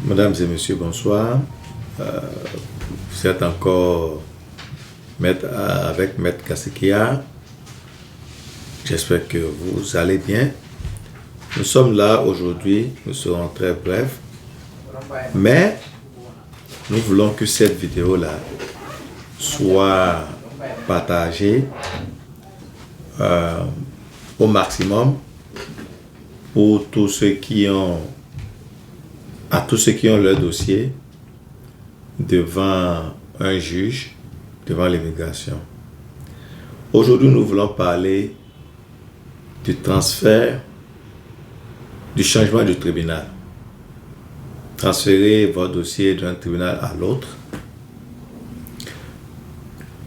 Mesdames et messieurs, bonsoir. Vous êtes encore avec Maître Kasekia. J'espère que vous allez bien. Nous sommes là aujourd'hui, nous serons très brefs, mais nous voulons que cette vidéo-là soit partagée au maximum pour tous ceux qui ont leur dossier devant un juge, devant l'immigration. Aujourd'hui, nous voulons parler du transfert, du changement du tribunal. Transférer votre dossier d'un tribunal à l'autre.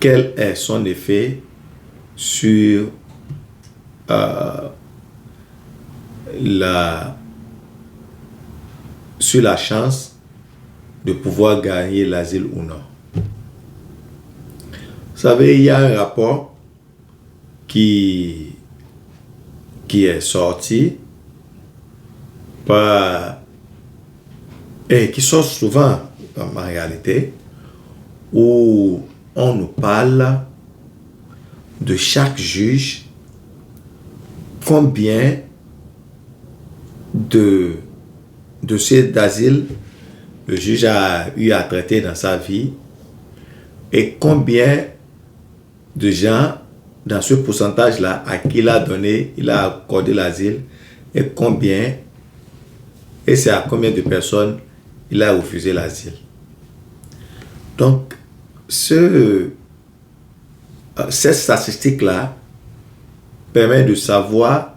Quel est son effet sur la chance de pouvoir gagner l'asile ou non. Vous savez, il y a un rapport qui est sorti et qui sort souvent en réalité, où on nous parle de chaque juge, combien de dossiers d'asile le juge a eu à traiter dans sa vie et combien de gens dans ce pourcentage-là à qui il a accordé l'asile et c'est à combien de personnes il a refusé l'asile. Donc, cette statistique-là permet de savoir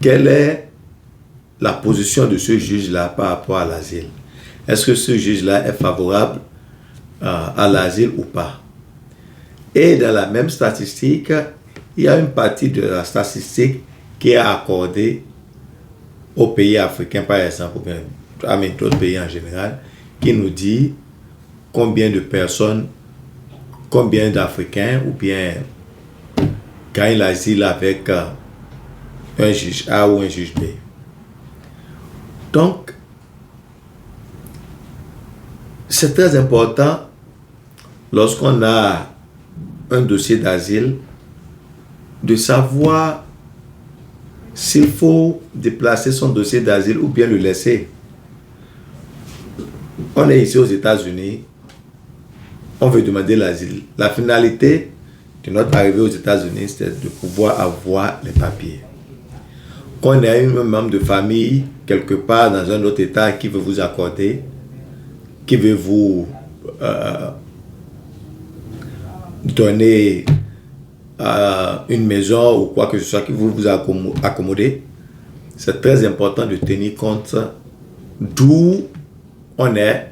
quelle est la position de ce juge-là par rapport à l'asile. Est-ce que ce juge-là est favorable à l'asile ou pas? Et dans la même statistique, il y a une partie de la statistique qui est accordée aux pays africains, par exemple, ou bien à d'autres pays en général, qui nous dit combien de personnes, combien d'Africains, ou bien gagnent l'asile avec un juge A ou un juge B. Donc, c'est très important lorsqu'on a un dossier d'asile de savoir s'il faut déplacer son dossier d'asile ou bien le laisser. On est ici aux États-Unis, on veut demander l'asile. La finalité de notre arrivée aux États-Unis, c'est de pouvoir avoir les papiers. Quand il y a un membre de famille quelque part dans un autre État qui veut vous accorder, qui veut vous donner une maison ou quoi que ce soit qui veut vous accommoder, c'est très important de tenir compte d'où on est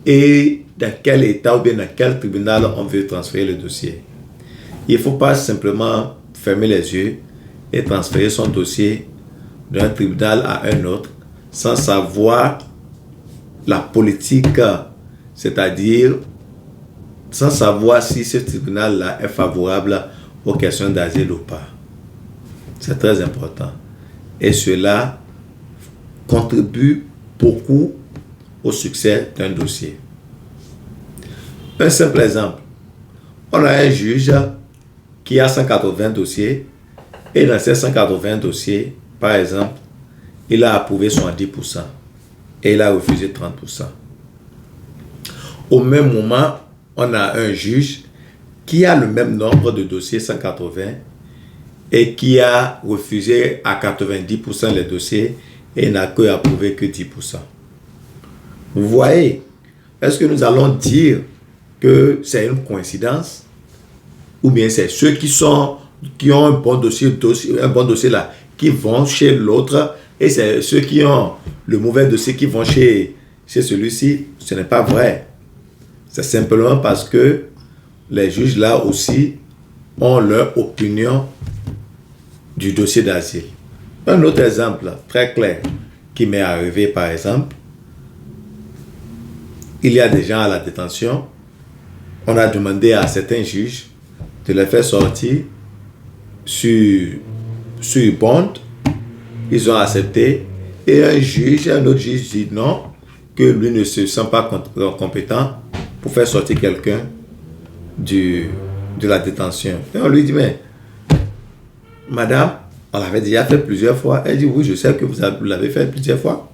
et dans quel État ou bien dans quel tribunal on veut transférer le dossier. Il ne faut pas simplement fermer les yeux et transférer son dossier d'un tribunal à un autre sans savoir la politique, c'est-à-dire sans savoir si ce tribunal-là est favorable aux questions d'asile ou pas. C'est très important. Et cela contribue beaucoup au succès d'un dossier. Un simple exemple. On a un juge qui a 180 dossiers et dans ces 180 dossiers, par exemple, il a approuvé 70% et il a refusé 30%. Au même moment, on a un juge qui a le même nombre de dossiers, 180, et qui a refusé à 90% les dossiers et n'a approuvé que 10%. Vous voyez, est-ce que nous allons dire que c'est une coïncidence ou bien c'est ceux qui ont un bon dossier là, qui vont chez l'autre et c'est ceux qui ont le mauvais dossier qui vont chez celui-ci? Ce n'est pas vrai. C'est simplement parce que les juges là aussi ont leur opinion du dossier d'asile. Un autre exemple très clair qui m'est arrivé, par exemple, il y a des gens à la détention, on a demandé à certains juges de les faire sortir sur bond, ils ont accepté, et un autre juge dit non, que lui ne se sent pas compétent pour faire sortir quelqu'un de la détention. Et on lui dit, mais madame, on l'avait déjà fait plusieurs fois. Elle dit, oui, je sais que vous l'avez fait plusieurs fois.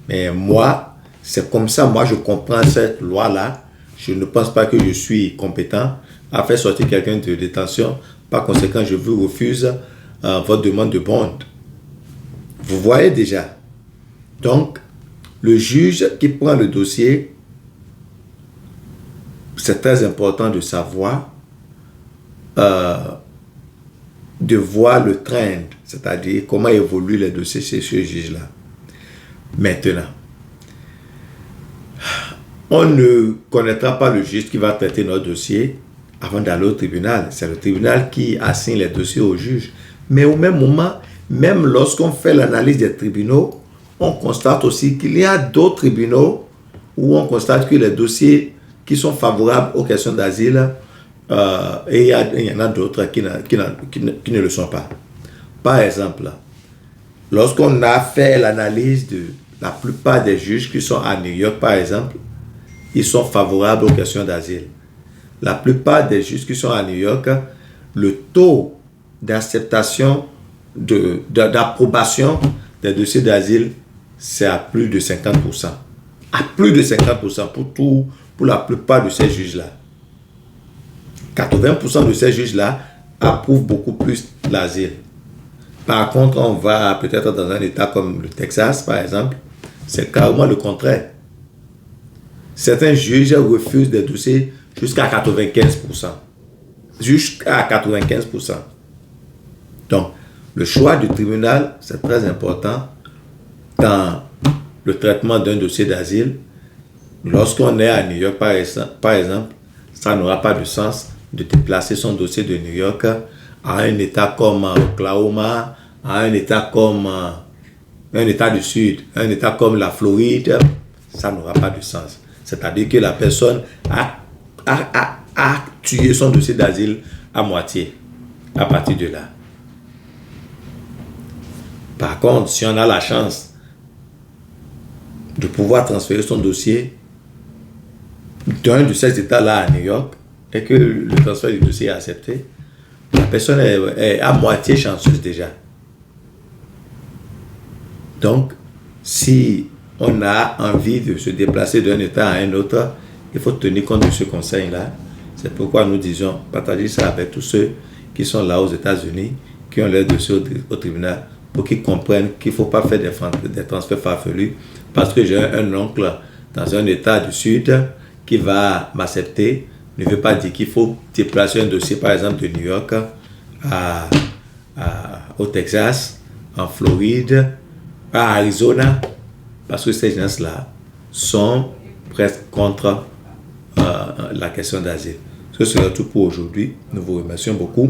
Mais moi, c'est comme ça, moi je comprends cette loi-là. Je ne pense pas que je suis compétent à faire sortir quelqu'un de détention. Par conséquent, je vous refuse votre demande de bond. Vous voyez déjà. Donc, le juge qui prend le dossier, c'est très important de savoir, de voir le trend, c'est-à-dire comment évoluent les dossiers chez ce juge-là. Maintenant, on ne connaîtra pas le juge qui va traiter notre dossier avant d'aller au tribunal. C'est le tribunal qui assigne les dossiers au juge. Mais au même moment, même lorsqu'on fait l'analyse des tribunaux, on constate aussi qu'il y a d'autres tribunaux où on constate que les dossiers qui sont favorables aux questions d'asile, et il y en a d'autres qui ne le sont pas. Par exemple, lorsqu'on a fait l'analyse de la plupart des juges qui sont à New York, par exemple, ils sont favorables aux questions d'asile. La plupart des juges qui sont à New York, le taux d'acceptation, d'approbation des dossiers d'asile, c'est à plus de 50%. À plus de 50% pour la plupart de ces juges-là. 80% de ces juges-là approuvent beaucoup plus l'asile. Par contre, on va peut-être dans un État comme le Texas, par exemple, c'est carrément le contraire. Certains juges refusent des dossiers jusqu'à 95%. Jusqu'à 95%. Donc, le choix du tribunal, c'est très important dans le traitement d'un dossier d'asile. Lorsqu'on est à New York, par exemple, ça n'aura pas de sens de déplacer son dossier de New York à un État comme Oklahoma, à un État comme un État du Sud, un État comme la Floride. Ça n'aura pas de sens. C'est-à-dire que la personne a tué son dossier d'asile à moitié à partir de là. Par contre, si on a la chance de pouvoir transférer son dossier d'un de ces États-là à New York et que le transfert du dossier est accepté, la personne est à moitié chanceuse déjà. Donc, si on a envie de se déplacer d'un État à un autre, il faut tenir compte de ce conseil-là. C'est pourquoi nous disons, partagez ça avec tous ceux qui sont là aux États-Unis, qui ont leur dossier au tribunal, pour qu'ils comprennent qu'il ne faut pas faire des transferts farfelus, parce que j'ai un oncle dans un État du Sud qui va m'accepter, ne veut pas dire qu'il faut déplacer un dossier, par exemple, de New York au Texas, en Floride, à Arizona, parce que ces gens-là sont presque contre la question d'asile. Ce sera tout pour aujourd'hui. Nous vous remercions beaucoup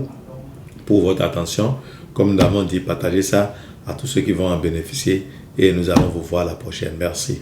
pour votre attention. Comme nous avons dit, partagez ça à tous ceux qui vont en bénéficier et nous allons vous voir la prochaine. Merci.